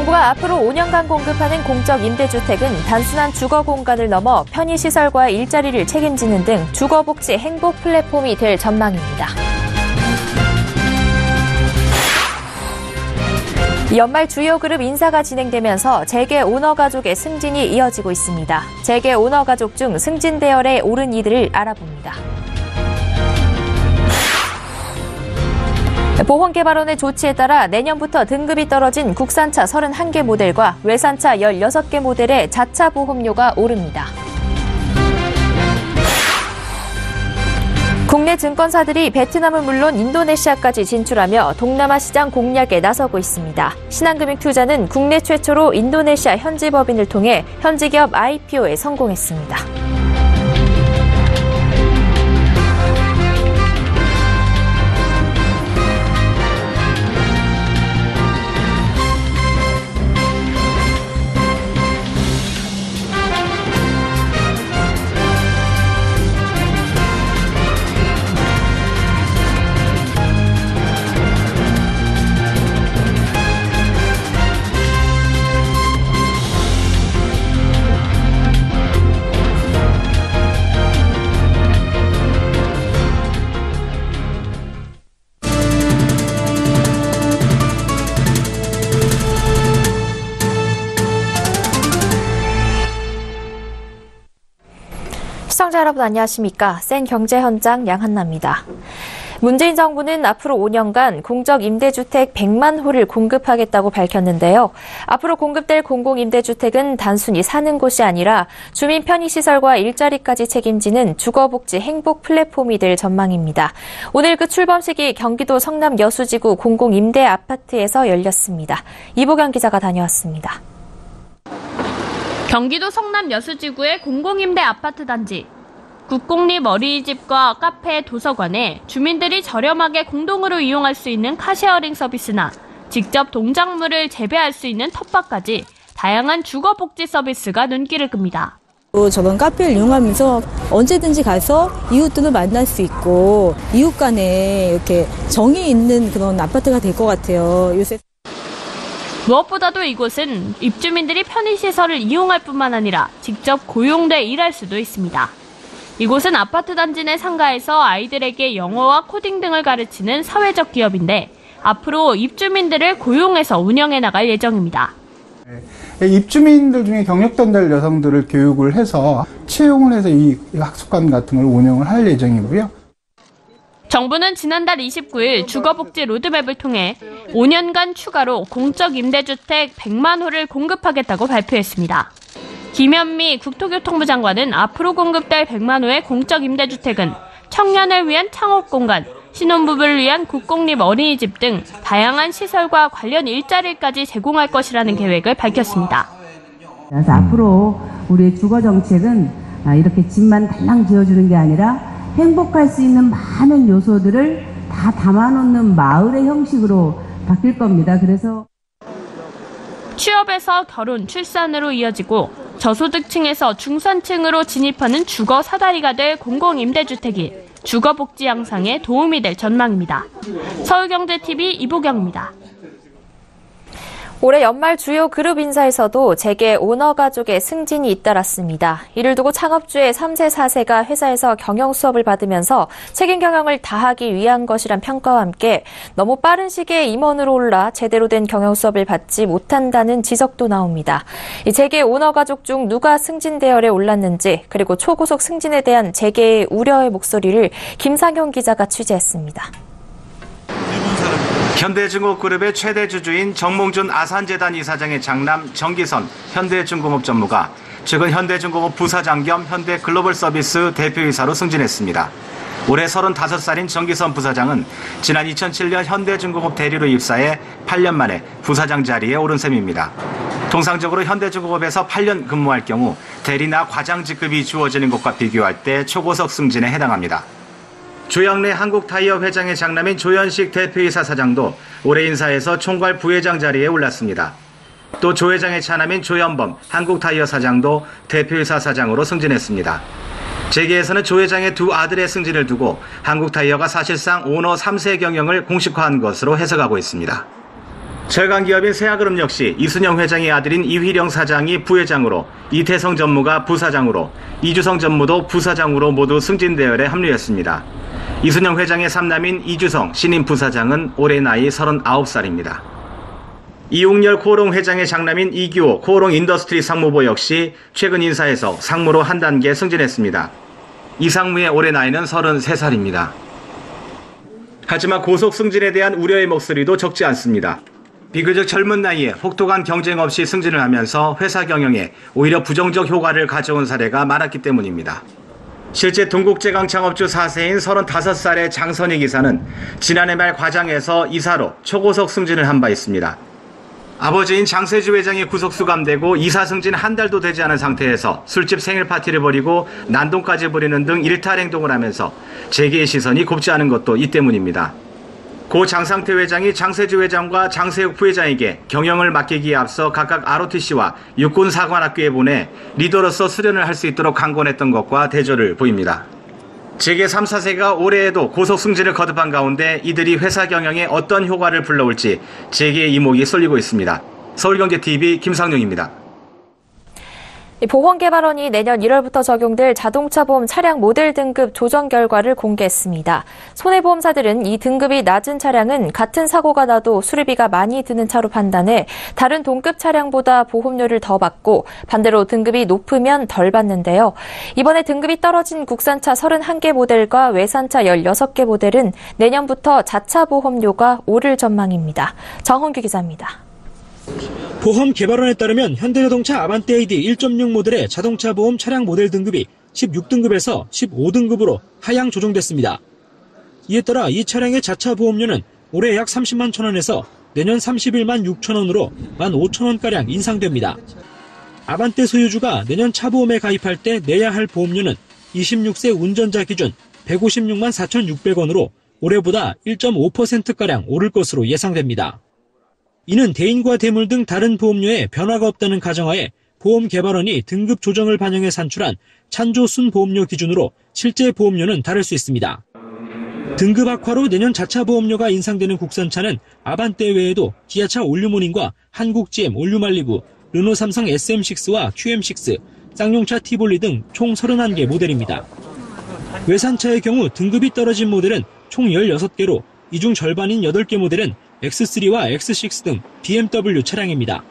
정부가 앞으로 5년간 공급하는 공적 임대주택은 단순한 주거 공간을 넘어 편의시설과 일자리를 책임지는 등 주거복지 행복 플랫폼이 될 전망입니다. 연말 주요 그룹 인사가 진행되면서 재계 오너 가족의 승진이 이어지고 있습니다. 재계 오너 가족 중 승진 대열에 오른 이들을 알아봅니다. 보건개발원의 조치에 따라 내년부터 등급이 떨어진 국산차 31개 모델과 외산차 16개 모델의 자차 보험료가 오릅니다. 국내 증권사들이 베트남은 물론 인도네시아까지 진출하며 동남아 시장 공략에 나서고 있습니다. 신한금융투자는 국내 최초로 인도네시아 현지 법인을 통해 현지 기업 IPO에 성공했습니다. 시청자 여러분 안녕하십니까? 센 경제 현장 양한나입니다. 문재인 정부는 앞으로 5년간 공적 임대주택 100만 호를 공급하겠다고 밝혔는데요. 앞으로 공급될 공공임대주택은 단순히 사는 곳이 아니라 주민 편의시설과 일자리까지 책임지는 주거복지 행복 플랫폼이 될 전망입니다. 오늘 그 출범식이 경기도 성남 여수지구 공공임대 아파트에서 열렸습니다. 이보경 기자가 다녀왔습니다. 경기도 성남 여수지구의 공공임대 아파트 단지. 국공립 어린이집과 카페, 도서관에 주민들이 저렴하게 공동으로 이용할 수 있는 카쉐어링 서비스나 직접 동작물을 재배할 수 있는 텃밭까지 다양한 주거복지 서비스가 눈길을 끕니다. 저번 카페를 이용하면서 언제든지 가서 이웃들을 만날 수 있고 이웃 간에 이렇게 정이 있는 그런 아파트가 될 것 같아요. 요새 무엇보다도 이곳은 입주민들이 편의시설을 이용할 뿐만 아니라 직접 고용돼 일할 수도 있습니다. 이곳은 아파트 단지 내 상가에서 아이들에게 영어와 코딩 등을 가르치는 사회적 기업인데 앞으로 입주민들을 고용해서 운영해 나갈 예정입니다. 입주민들 중에 경력 단달 여성들을 교육을 해서 채용을 해서 이 학습관 같은 걸 운영을 할 예정이고요. 정부는 지난달 29일 주거복지 로드맵을 통해 5년간 추가로 공적 임대주택 100만 호를 공급하겠다고 발표했습니다. 김현미 국토교통부 장관은 앞으로 공급될 100만 호의 공적 임대주택은 청년을 위한 창업 공간, 신혼부부를 위한 국공립 어린이집 등 다양한 시설과 관련 일자리까지 제공할 것이라는 계획을 밝혔습니다. 그래서 앞으로 우리의 주거 정책은 이렇게 집만 달랑 지어주는 게 아니라 행복할 수 있는 많은 요소들을 다 담아놓는 마을의 형식으로 바뀔 겁니다. 그래서 취업에서 결혼, 출산으로 이어지고 저소득층에서 중산층으로 진입하는 주거 사다리가 될 공공임대주택이 주거복지 향상에 도움이 될 전망입니다. 서울경제TV 이보경입니다. 올해 연말 주요 그룹 인사에서도 재계 오너 가족의 승진이 잇따랐습니다. 이를 두고 창업주의 3세, 4세가 회사에서 경영 수업을 받으면서 책임 경영을 다하기 위한 것이란 평가와 함께 너무 빠른 시기에 임원으로 올라 제대로 된 경영 수업을 받지 못한다는 지적도 나옵니다. 이 재계 오너 가족 중 누가 승진 대열에 올랐는지 그리고 초고속 승진에 대한 재계의 우려의 목소리를 김상현 기자가 취재했습니다. 현대중공업그룹의 최대 주주인 정몽준 아산재단 이사장의 장남 정기선 현대중공업 전무가 최근 현대중공업 부사장 겸 현대글로벌서비스 대표이사로 승진했습니다. 올해 35살인 정기선 부사장은 지난 2007년 현대중공업 대리로 입사해 8년 만에 부사장 자리에 오른 셈입니다. 통상적으로 현대중공업에서 8년 근무할 경우 대리나 과장 직급이 주어지는 것과 비교할 때 초고속 승진에 해당합니다. 조영래 한국타이어 회장의 장남인 조현식 대표이사 사장도 올해 인사에서 총괄 부회장 자리에 올랐습니다. 또 조 회장의 차남인 조현범 한국타이어 사장도 대표이사 사장으로 승진했습니다. 재계에서는 조 회장의 두 아들의 승진을 두고 한국타이어가 사실상 오너 3세 경영을 공식화한 것으로 해석하고 있습니다. 철강기업인 세아그룹 역시 이순영 회장의 아들인 이휘령 사장이 부회장으로, 이태성 전무가 부사장으로, 이주성 전무도 부사장으로 모두 승진대열에 합류했습니다. 이순영 회장의 삼남인 이주성 신임 부사장은 올해 나이 39살입니다. 이웅열 코오롱 회장의 장남인 이규호 코오롱 인더스트리 상무부 역시 최근 인사에서 상무로 한 단계 승진했습니다. 이 상무의 올해 나이는 33살입니다. 하지만 고속 승진에 대한 우려의 목소리도 적지 않습니다. 비교적 젊은 나이에 혹독한 경쟁 없이 승진을 하면서 회사 경영에 오히려 부정적 효과를 가져온 사례가 많았기 때문입니다. 실제 동국제강 창업주 4세인 35살의 장선희 기사는 지난해 말 과장에서 이사로 초고속 승진을 한 바 있습니다. 아버지인 장세주 회장이 구속 수감되고 이사 승진 한 달도 되지 않은 상태에서 술집 생일 파티를 벌이고 난동까지 부리는 등 일탈 행동을 하면서 재계의 시선이 곱지 않은 것도 이 때문입니다. 고 장상태 회장이 장세주 회장과 장세욱 부회장에게 경영을 맡기기에 앞서 각각 ROTC와 육군사관학교에 보내 리더로서 수련을 할 수 있도록 강권했던 것과 대조를 보입니다. 재계 3, 4세가 올해에도 고속 승진을 거듭한 가운데 이들이 회사 경영에 어떤 효과를 불러올지 재계의 이목이 쏠리고 있습니다. 서울경제TV 김상용입니다. 보험개발원이 내년 1월부터 적용될 자동차 보험 차량 모델 등급 조정 결과를 공개했습니다. 손해보험사들은 이 등급이 낮은 차량은 같은 사고가 나도 수리비가 많이 드는 차로 판단해 다른 동급 차량보다 보험료를 더 받고 반대로 등급이 높으면 덜 받는데요. 이번에 등급이 떨어진 국산차 31개 모델과 외산차 16개 모델은 내년부터 자차 보험료가 오를 전망입니다. 정훈규 기자입니다. 보험개발원에 따르면 현대자동차 아반떼 AD 1.6 모델의 자동차 보험 차량 모델 등급이 16등급에서 15등급으로 하향 조정됐습니다. 이에 따라 이 차량의 자차 보험료는 올해 약 30만 천원에서 내년 31만 6천원으로 15,000원가량 인상됩니다. 아반떼 소유주가 내년 차보험에 가입할 때 내야 할 보험료는 26세 운전자 기준 156만 4,600원으로 올해보다 1.5%가량 오를 것으로 예상됩니다. 이는 대인과 대물 등 다른 보험료에 변화가 없다는 가정하에 보험개발원이 등급 조정을 반영해 산출한 찬조 순보험료 기준으로 실제 보험료는 다를 수 있습니다. 등급 악화로 내년 자차 보험료가 인상되는 국산차는 아반떼 외에도 기아차 올류모닝과 한국-GM 올류말리부, 르노 삼성 SM6와 QM6, 쌍용차 티볼리 등 총 31개 모델입니다. 외산차의 경우 등급이 떨어진 모델은 총 16개로 이 중 절반인 8개 모델은 X3와 X6 등 BMW 차량입니다.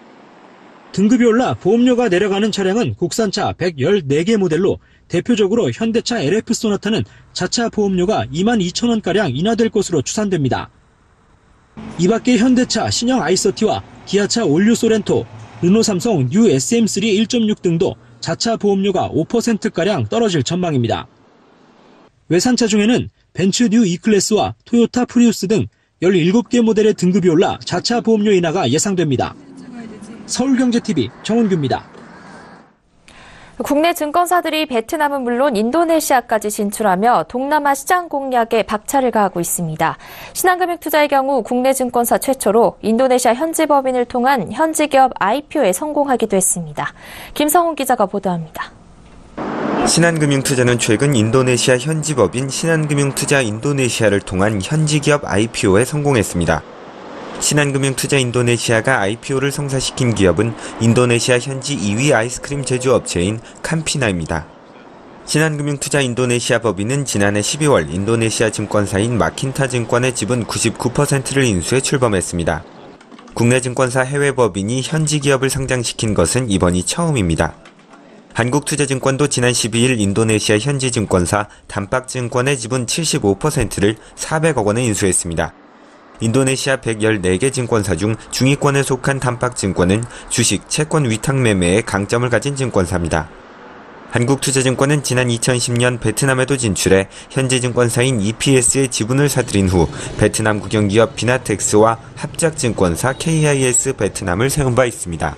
등급이 올라 보험료가 내려가는 차량은 국산차 114개 모델로 대표적으로 현대차 LF 소나타는 자차 보험료가 22,000원가량 인하될 것으로 추산됩니다. 이 밖에 현대차 신형 i30와 기아차 올류 소렌토, 르노 삼성 뉴 SM3 1.6 등도 자차 보험료가 5%가량 떨어질 전망입니다. 외산차 중에는 벤츠 뉴 E클래스와 토요타 프리우스 등 17개 모델의 등급이 올라 자차 보험료 인하가 예상됩니다. 서울경제TV 정은규입니다. 국내 증권사들이 베트남은 물론 인도네시아까지 진출하며 동남아 시장 공략에 박차를 가하고 있습니다. 신한금융투자의 경우 국내 증권사 최초로 인도네시아 현지 법인을 통한 현지 기업 IPO에 성공하기도 했습니다. 김성훈 기자가 보도합니다. 신한금융투자는 최근 인도네시아 현지 법인 신한금융투자 인도네시아를 통한 현지 기업 IPO에 성공했습니다. 신한금융투자 인도네시아가 IPO를 성사시킨 기업은 인도네시아 현지 2위 아이스크림 제조업체인 캄피나입니다. 신한금융투자 인도네시아 법인은 지난해 12월 인도네시아 증권사인 마킨타 증권의 지분 99%를 인수해 출범했습니다. 국내 증권사 해외 법인이 현지 기업을 상장시킨 것은 이번이 처음입니다. 한국투자증권도 지난 12일 인도네시아 현지 증권사 단팍증권의 지분 75%를 400억 원에 인수했습니다. 인도네시아 114개 증권사 중 중위권에 속한 단팍증권은 주식, 채권 위탁 매매에 강점을 가진 증권사입니다. 한국투자증권은 지난 2010년 베트남에도 진출해 현지 증권사인 EPS의 지분을 사들인 후 베트남 국영기업 비나텍스와 합작증권사 KIS 베트남을 세운 바 있습니다.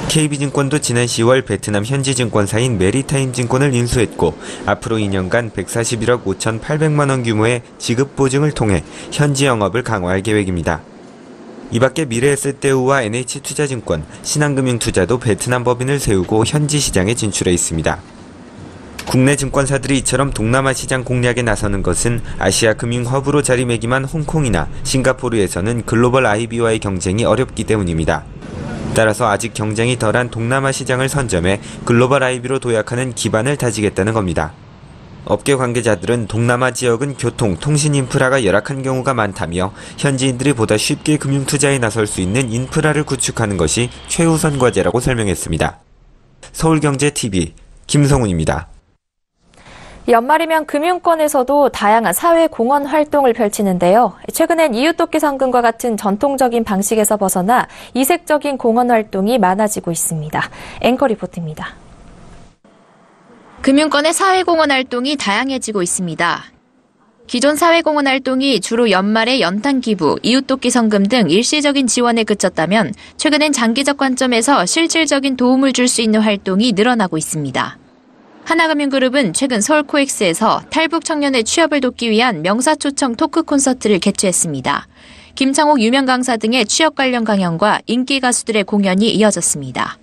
KB증권도 지난 10월 베트남 현지 증권사인 메리타임 증권을 인수했고 앞으로 2년간 141억 5,800만 원 규모의 지급 보증을 통해 현지 영업을 강화할 계획입니다. 이 밖에 미래에셋대우와 NH투자증권, 신한금융투자도 베트남 법인을 세우고 현지 시장에 진출해 있습니다. 국내 증권사들이 이처럼 동남아 시장 공략에 나서는 것은 아시아 금융 허브로 자리매김한 홍콩이나 싱가포르에서는 글로벌 IB와의 경쟁이 어렵기 때문입니다. 따라서 아직 경쟁이 덜한 동남아 시장을 선점해 글로벌 IB로 도약하는 기반을 다지겠다는 겁니다. 업계 관계자들은 동남아 지역은 교통, 통신 인프라가 열악한 경우가 많다며 현지인들이 보다 쉽게 금융 투자에 나설 수 있는 인프라를 구축하는 것이 최우선 과제라고 설명했습니다. 서울경제TV 김성훈입니다. 연말이면 금융권에서도 다양한 사회공헌 활동을 펼치는데요. 최근엔 이웃돕기 성금과 같은 전통적인 방식에서 벗어나 이색적인 공헌 활동이 많아지고 있습니다. 앵커 리포트입니다. 금융권의 사회공헌 활동이 다양해지고 있습니다. 기존 사회공헌 활동이 주로 연말에 연탄 기부, 이웃돕기 성금 등 일시적인 지원에 그쳤다면 최근엔 장기적 관점에서 실질적인 도움을 줄 수 있는 활동이 늘어나고 있습니다. 하나금융그룹은 최근 서울 코엑스에서 탈북 청년의 취업을 돕기 위한 명사초청 토크 콘서트를 개최했습니다. 김창옥 유명 강사 등의 취업 관련 강연과 인기 가수들의 공연이 이어졌습니다.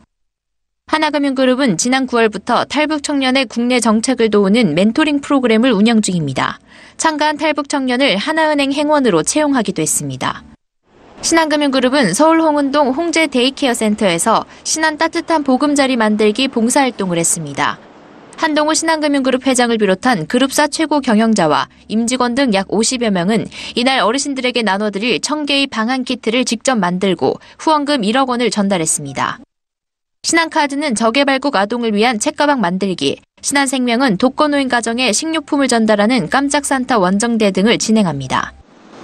하나금융그룹은 지난 9월부터 탈북 청년의 국내 정착을 도우는 멘토링 프로그램을 운영 중입니다. 참가한 탈북 청년을 하나은행 행원으로 채용하기도 했습니다. 신한금융그룹은 서울 홍은동 홍제 데이케어 센터에서 신한 따뜻한 보금자리 만들기 봉사활동을 했습니다. 한동우 신한금융그룹 회장을 비롯한 그룹사 최고 경영자와 임직원 등 약 50여 명은 이날 어르신들에게 나눠드릴 1000개의 방한 키트를 직접 만들고 후원금 1억 원을 전달했습니다. 신한카드는 저개발국 아동을 위한 책가방 만들기, 신한생명은 독거노인 가정에 식료품을 전달하는 깜짝 산타 원정대 등을 진행합니다.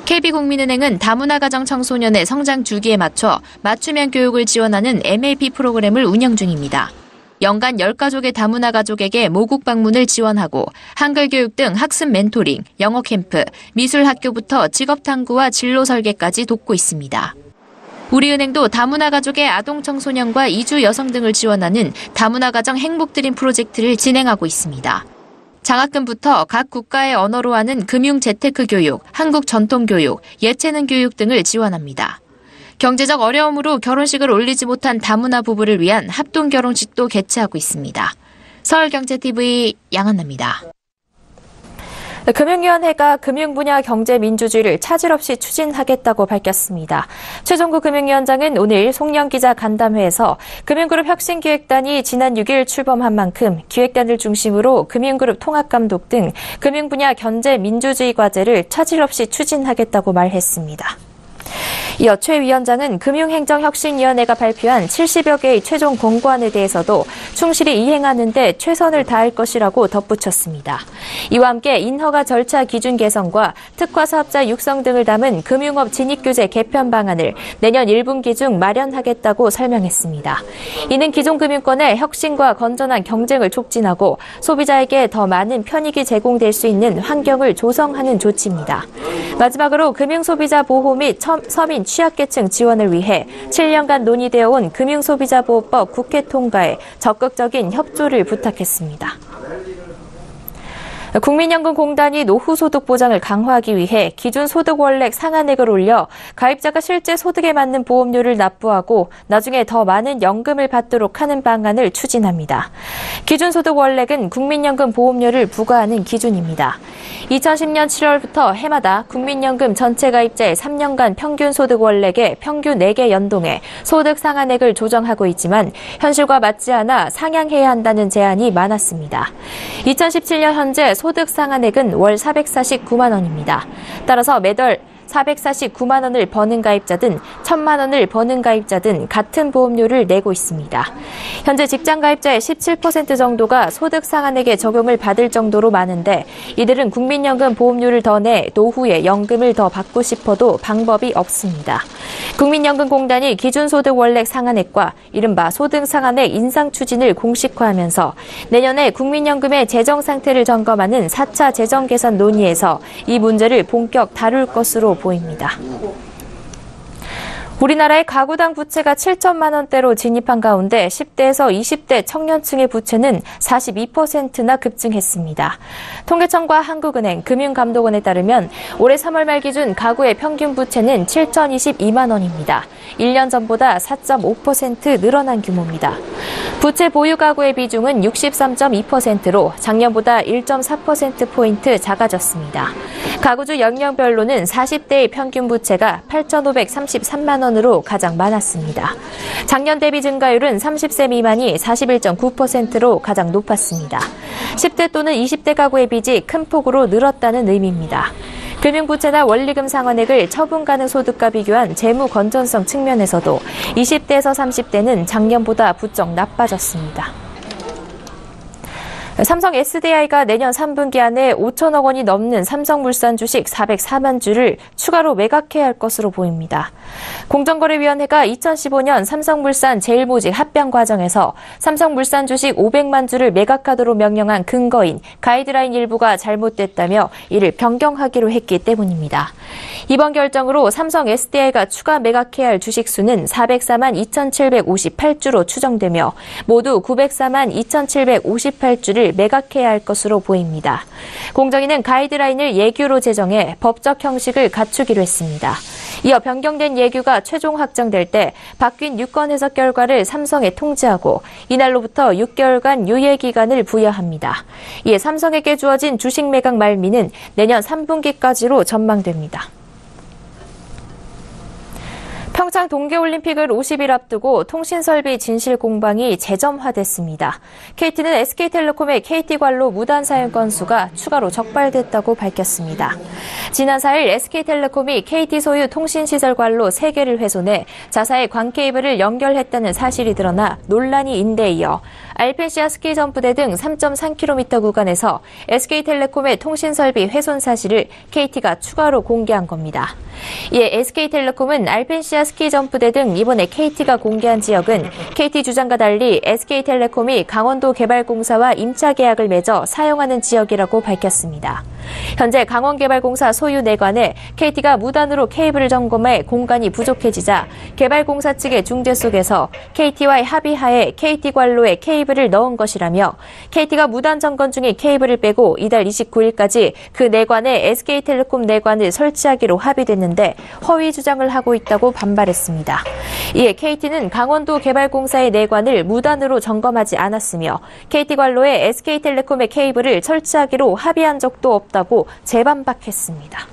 KB국민은행은 다문화 가정 청소년의 성장 주기에 맞춰 맞춤형 교육을 지원하는 MLP 프로그램을 운영 중입니다. 연간 10가족의 다문화 가족에게 모국 방문을 지원하고 한글 교육 등 학습 멘토링, 영어 캠프, 미술 학교부터 직업 탐구와 진로 설계까지 돕고 있습니다. 우리은행도 다문화 가족의 아동 청소년과 이주 여성 등을 지원하는 다문화 가정 행복드림 프로젝트를 진행하고 있습니다. 장학금부터 각 국가의 언어로 하는 금융 재테크 교육, 한국 전통 교육, 예체능 교육 등을 지원합니다. 경제적 어려움으로 결혼식을 올리지 못한 다문화 부부를 위한 합동 결혼식도 개최하고 있습니다. 서울경제TV 양한나입니다. 금융위원회가 금융분야 경제민주주의를 차질 없이 추진하겠다고 밝혔습니다. 최종구 금융위원장은 오늘 송영 기자 간담회에서 금융그룹 혁신기획단이 지난 6일 출범한 만큼 기획단을 중심으로 금융그룹 통합감독 등 금융분야 경제민주주의 과제를 차질 없이 추진하겠다고 말했습니다. 이어 최 위원장은 금융행정혁신위원회가 발표한 70여 개의 최종 공고안에 대해서도 충실히 이행하는 데 최선을 다할 것이라고 덧붙였습니다. 이와 함께 인허가 절차 기준 개선과 특화 사업자 육성 등을 담은 금융업 진입규제 개편 방안을 내년 1분기 중 마련하겠다고 설명했습니다. 이는 기존 금융권의 혁신과 건전한 경쟁을 촉진하고 소비자에게 더 많은 편익이 제공될 수 있는 환경을 조성하는 조치입니다. 마지막으로 금융소비자 보호 및 서민 취약계층 지원을 위해 7년간 논의되어 온 금융소비자보호법 국회 통과에 적극적인 협조를 부탁했습니다. 국민연금공단이 노후소득 보장을 강화하기 위해 기준 소득 원액 상한액을 올려 가입자가 실제 소득에 맞는 보험료를 납부하고 나중에 더 많은 연금을 받도록 하는 방안을 추진합니다. 기준 소득 원액은 국민연금 보험료를 부과하는 기준입니다. 2010년 7월부터 해마다 국민연금 전체 가입자의 3년간 평균 소득 원액의 평균 4개 연동해 소득 상한액을 조정하고 있지만 현실과 맞지 않아 상향해야 한다는 제안이 많았습니다. 2017년 현재 소득 상한액은 월 449만 원입니다. 따라서 매달 449만 원을 버는 가입자든 1,000만 원을 버는 가입자든 같은 보험료를 내고 있습니다. 현재 직장 가입자의 17% 정도가 소득 상한액의 적용을 받을 정도로 많은데 이들은 국민연금 보험료를 더 내 노후에 연금을 더 받고 싶어도 방법이 없습니다. 국민연금공단이 기준소득 원액 상한액과 이른바 소득 상한액 인상 추진을 공식화하면서 내년에 국민연금의 재정 상태를 점검하는 4차 재정 개선 논의에서 이 문제를 본격 다룰 것으로 보입니다. 우리나라의 가구당 부채가 7천만 원대로 진입한 가운데 10대에서 20대 청년층의 부채는 42%나 급증했습니다. 통계청과 한국은행, 금융감독원에 따르면 올해 3월 말 기준 가구의 평균 부채는 7,022만 원입니다. 1년 전보다 4.5% 늘어난 규모입니다. 부채 보유 가구의 비중은 63.2%로 작년보다 1.4%포인트 작아졌습니다. 가구주 연령별로는 40대의 평균 부채가 8,533만 원으로 가장 많았습니다. 작년 대비 증가율은 30세 미만이 41.9%로 가장 높았습니다. 10대 또는 20대 가구의 빚이 큰 폭으로 늘었다는 의미입니다. 금융부채나 원리금 상환액을 처분 가능 소득과 비교한 재무 건전성 측면에서도 20대에서 30대는 작년보다 부쩍 나빠졌습니다. 삼성 SDI가 내년 3분기 안에 5천억 원이 넘는 삼성물산 주식 404만 주를 추가로 매각해야 할 것으로 보입니다. 공정거래위원회가 2015년 삼성물산 제일모직 합병 과정에서 삼성물산 주식 500만 주를 매각하도록 명령한 근거인 가이드라인 일부가 잘못됐다며 이를 변경하기로 했기 때문입니다. 이번 결정으로 삼성 SDI가 추가 매각해야 할 주식 수는 404만 2,758주로 추정되며 모두 904만 2,758주를 매각해야 할 것으로 보입니다. 공정위는 가이드라인을 예규로 제정해 법적 형식을 갖추기로 했습니다. 이어 변경된 예규가 최종 확정될 때 바뀐 유권 해석 결과를 삼성에 통지하고 이날로부터 6개월간 유예 기간을 부여합니다. 이에 삼성에게 주어진 주식 매각 말미는 내년 3분기까지로 전망됩니다. 평창 동계올림픽을 50일 앞두고 통신설비 진실 공방이 재점화됐습니다. KT는 SK텔레콤의 KT관로 무단 사용 건수가 추가로 적발됐다고 밝혔습니다. 지난 4일 SK텔레콤이 KT 소유 통신시설 관로 3개를 훼손해 자사의 광 케이블을 연결했다는 사실이 드러나 논란이 인데 이어 알펜시아 스키점프대 등 3.3km 구간에서 SK텔레콤의 통신설비 훼손 사실을 KT가 추가로 공개한 겁니다. 이에 SK텔레콤은 알펜시아 스키점프대 등 이번에 KT가 공개한 지역은 KT 주장과 달리 SK텔레콤이 강원도개발공사와 임차 계약을 맺어 사용하는 지역이라고 밝혔습니다. 현재 강원개발공사 소유 내관에 KT가 무단으로 케이블을 점검해 공간이 부족해지자 개발공사 측의 중재 속에서 KT와의 합의하에 KT관로에 케이블을 넣은 것이라며 KT가 무단 점검 중인 케이블을 빼고 이달 29일까지 그 내관에 SK텔레콤 내관을 설치하기로 합의됐는데 허위 주장을 하고 있다고 반발했습니다. 이에 KT는 강원도개발공사의 내관을 무단으로 점검하지 않았으며 KT관로에 SK텔레콤의 케이블을 설치하기로 합의한 적도 없다고 재반박했습니다.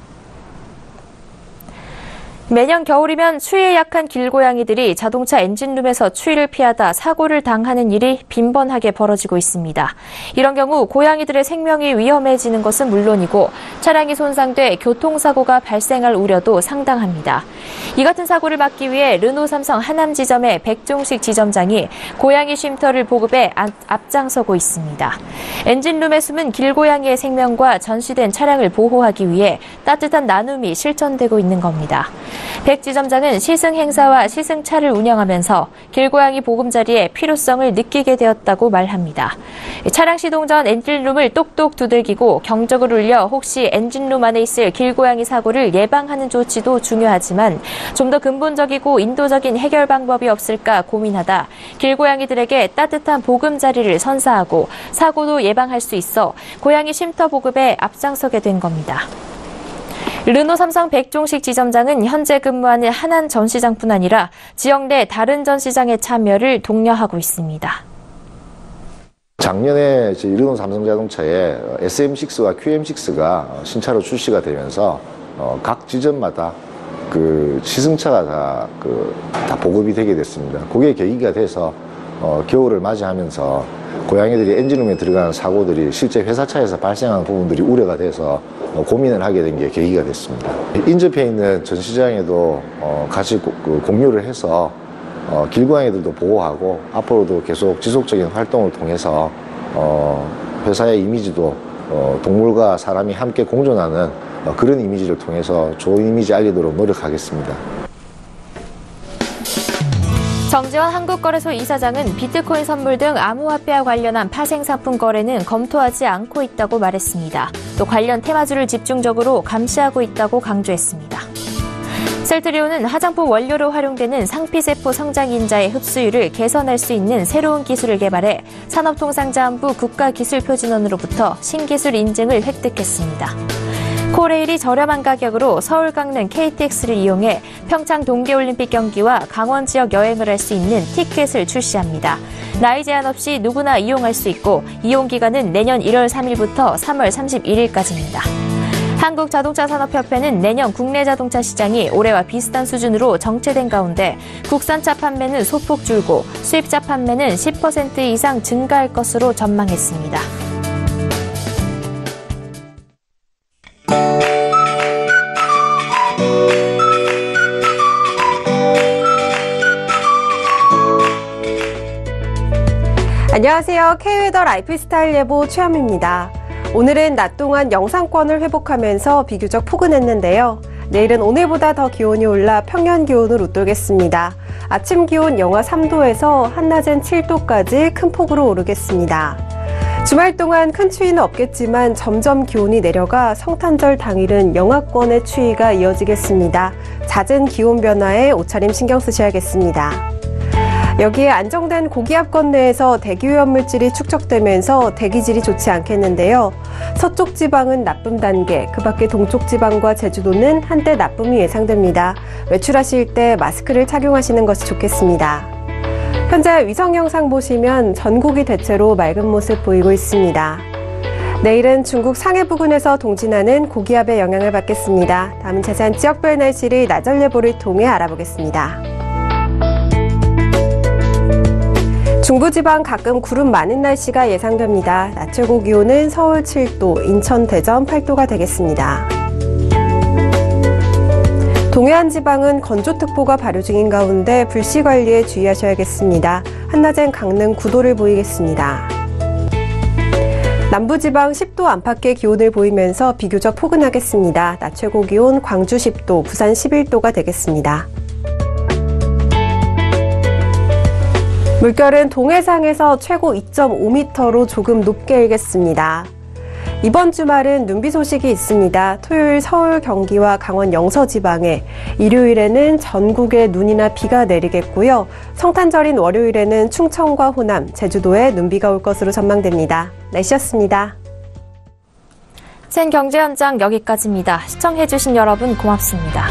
매년 겨울이면 추위에 약한 길고양이들이 자동차 엔진룸에서 추위를 피하다 사고를 당하는 일이 빈번하게 벌어지고 있습니다. 이런 경우 고양이들의 생명이 위험해지는 것은 물론이고 차량이 손상돼 교통사고가 발생할 우려도 상당합니다. 이 같은 사고를 막기 위해 르노 삼성 하남 지점의 백종식 지점장이 고양이 쉼터를 보급해 앞장서고 있습니다. 엔진룸에 숨은 길고양이의 생명과 전시된 차량을 보호하기 위해 따뜻한 나눔이 실천되고 있는 겁니다. 백 지점장은 시승 행사와 시승차를 운영하면서 길고양이 보금자리의 필요성을 느끼게 되었다고 말합니다. 차량 시동 전 엔진룸을 똑똑 두들기고 경적을 울려 혹시 엔진룸 안에 있을 길고양이 사고를 예방하는 조치도 중요하지만 좀 더 근본적이고 인도적인 해결 방법이 없을까 고민하다 길고양이들에게 따뜻한 보금자리를 선사하고 사고도 예방할 수 있어 고양이 쉼터 보급에 앞장서게 된 겁니다. 르노 삼성 백종식 지점장은 현재 근무하는 하남 전시장뿐 아니라 지역 내 다른 전시장의 참여를 독려하고 있습니다. 작년에 르노 삼성자동차에 SM6와 QM6가 신차로 출시가 되면서 각 지점마다 그 시승차가 다 보급이 되게 됐습니다. 그게 계기가 돼서 겨울을 맞이하면서 고양이들이 엔진룸에 들어가는 사고들이 실제 회사차에서 발생하는 부분들이 우려가 돼서 고민을 하게 된 게 계기가 됐습니다. 인접해 있는 전시장에도 같이 공유를 해서 길고양이들도 보호하고 앞으로도 계속 지속적인 활동을 통해서 회사의 이미지도 동물과 사람이 함께 공존하는 그런 이미지를 통해서 좋은 이미지 알리도록 노력하겠습니다. 정재환 한국거래소 이사장은 비트코인 선물 등 암호화폐와 관련한 파생상품 거래는 검토하지 않고 있다고 말했습니다. 또 관련 테마주를 집중적으로 감시하고 있다고 강조했습니다. 셀트리온은 화장품 원료로 활용되는 상피세포 성장인자의 흡수율을 개선할 수 있는 새로운 기술을 개발해 산업통상자원부 국가기술표준원으로부터 신기술 인증을 획득했습니다. 코레일이 저렴한 가격으로 서울 강릉 KTX를 이용해 평창 동계올림픽 경기와 강원 지역 여행을 할 수 있는 티켓을 출시합니다. 나이 제한 없이 누구나 이용할 수 있고 이용 기간은 내년 1월 3일부터 3월 31일까지입니다. 한국자동차산업협회는 내년 국내 자동차 시장이 올해와 비슷한 수준으로 정체된 가운데 국산차 판매는 소폭 줄고 수입차 판매는 10% 이상 증가할 것으로 전망했습니다. 안녕하세요. K웨더 라이프스타일 예보 최현미입니다. 오늘은 낮 동안 영상권을 회복하면서 비교적 포근했는데요. 내일은 오늘보다 더 기온이 올라 평년 기온을 웃돌겠습니다. 아침 기온 영하 3도에서 한낮엔 7도까지 큰 폭으로 오르겠습니다. 주말 동안 큰 추위는 없겠지만 점점 기온이 내려가 성탄절 당일은 영하권의 추위가 이어지겠습니다. 잦은 기온 변화에 옷차림 신경 쓰셔야겠습니다. 여기에 안정된 고기압권 내에서 대기오염 물질이 축적되면서 대기질이 좋지 않겠는데요. 서쪽 지방은 나쁨 단계, 그 밖에 동쪽 지방과 제주도는 한때 나쁨이 예상됩니다. 외출하실 때 마스크를 착용하시는 것이 좋겠습니다. 현재 위성 영상 보시면 전국이 대체로 맑은 모습 보이고 있습니다. 내일은 중국 상해 부근에서 동진하는 고기압의 영향을 받겠습니다. 다음은 자세한 지역별 날씨를 나절 예보를 통해 알아보겠습니다. 중부지방 가끔 구름 많은 날씨가 예상됩니다. 낮 최고 기온은 서울 7도, 인천, 대전 8도가 되겠습니다. 동해안 지방은 건조특보가 발효 중인 가운데 불씨 관리에 주의하셔야겠습니다. 한낮엔 강릉 9도를 보이겠습니다. 남부지방 10도 안팎의 기온을 보이면서 비교적 포근하겠습니다. 낮 최고 기온 광주 10도, 부산 11도가 되겠습니다. 물결은 동해상에서 최고 2.5m로 조금 높게 일겠습니다. 이번 주말은 눈비 소식이 있습니다. 토요일 서울, 경기와 강원 영서 지방에, 일요일에는 전국에 눈이나 비가 내리겠고요. 성탄절인 월요일에는 충청과 호남, 제주도에 눈비가 올 것으로 전망됩니다. 날씨였습니다. 생경제 현장 여기까지입니다. 시청해주신 여러분 고맙습니다.